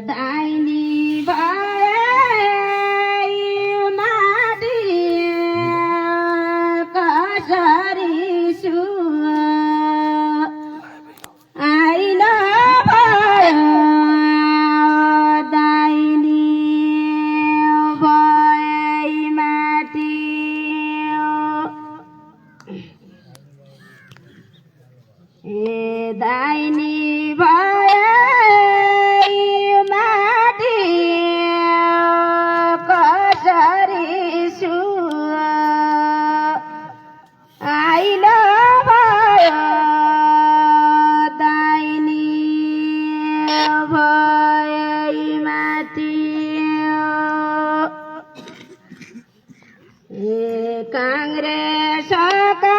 दाइनी भए माटी कसरी सुवा आइन भयो दाइनी भए माटी दाइनी भए माटी कसरी सुवा आइन भयो दाइनी भए माटी काङ्ग्रेसका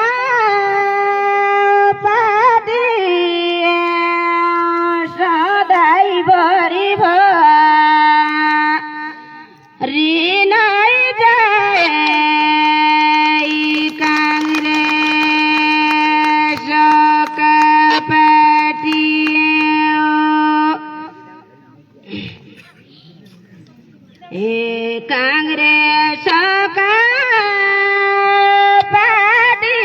सधैँभरि ऋणै जाए काङ्ग्रेसका पार्टी काङ्ग्रेसका पार्टी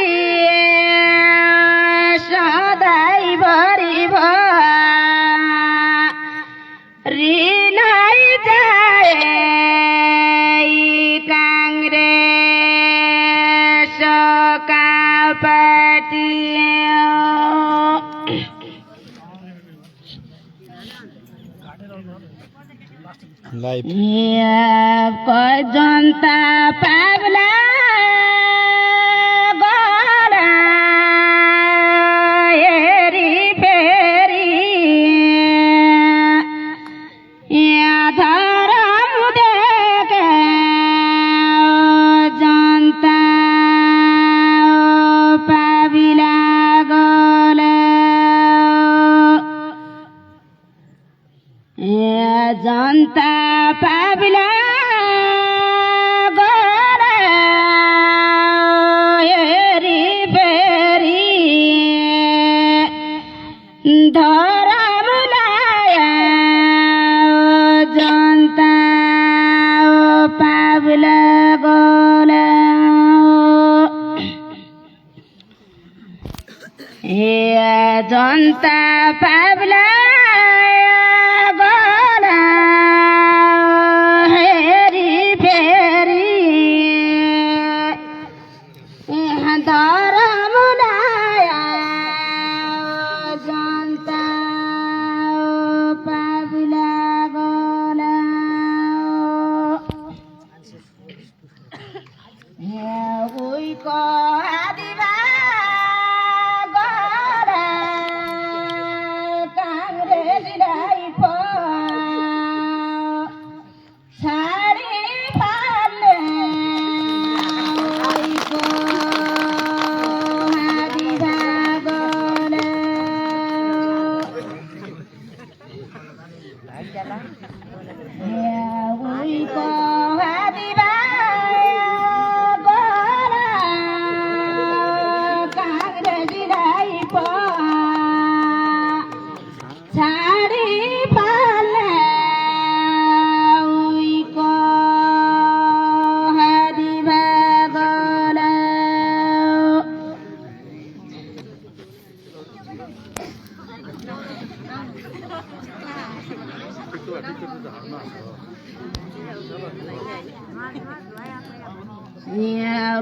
सधैँभरि ऋणै जाए काङ्ग्रेसका पार्टी जनता पागला गला हेरी फेरि यहाँ धरम देखे जनता पाबिला गला जनता पाबिला गला हेरी फेरि धरमलाई जनता पाबिला गला जनता पाबिला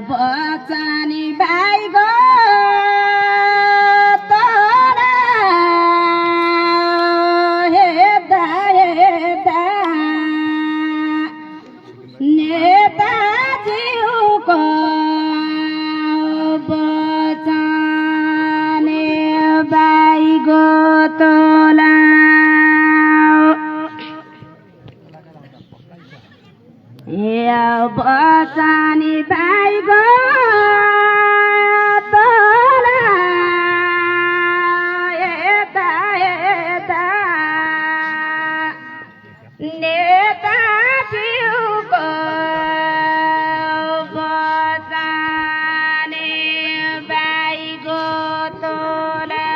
बचानी भाइ गो तोरा हेर्दा हेर्दा नेताजीको बचाने भाइ गो तोला बचानी भाइ गो तोला यता यता नेताजीको बचाने भाइ गो तोला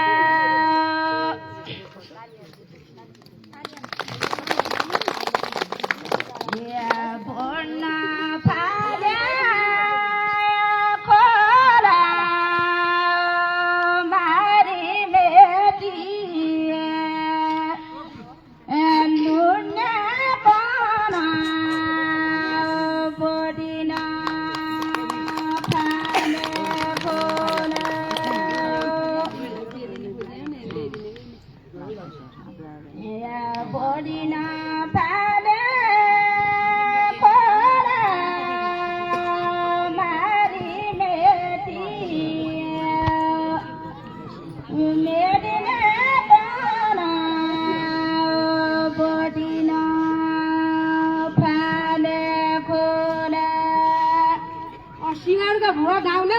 सिँगारका भुवा गाउन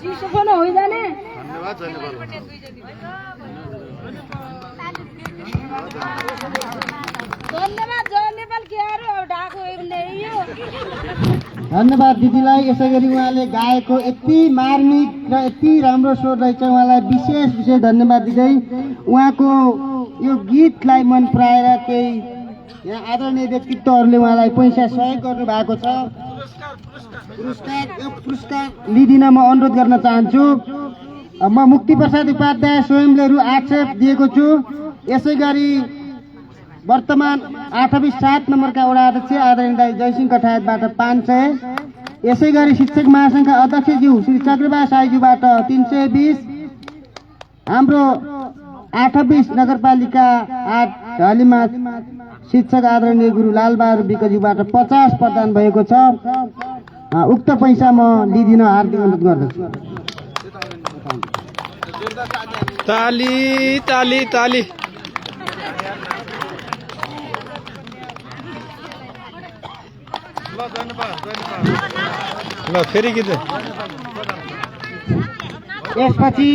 चिसो पनि होइजाने धन्यवाद जय नेपाल के अरे ढाको यो धन्यवाद दिदीलाई। यसै गरी उहाँले गाएको यति मार्मिक र यति राम्रो स्वर रहेछ, उहाँलाई विशेष धन्यवाद दिँदै उहाँको यो गीतलाई मन पराएर केही यहाँ आदरणीय व्यक्तित्वहरूले उहाँलाई पैसा सहयोग गर्नु भएको छ। पुरस्कार लिदिन म अनुरोध गर्न चाहन्छु। म मुक्ति प्रसाद उपाध्याय स्वयंले रु 800 दिएको छु। यसै गरी वर्तमान 8/7 नम्बरका वडा अध्यक्ष आदरणीय जयसिंह कठायतबाट 500। यसै गरी शिक्षक महासंघका अध्यक्षज्यू श्री चक्रबा साईज्यूबाट 320। हाम्रो 8/20 नगरपालिका 8 ढलीमा शिक्षक आदरणीय गुरु लालबहादुर विकज्यूबाट 50 प्रदान भएको छ। उक्त पैसा म लिदिन हार्दिक अनुरोध गर्दछु। ताली ताली ताली। ल फेरि गीत यसपछि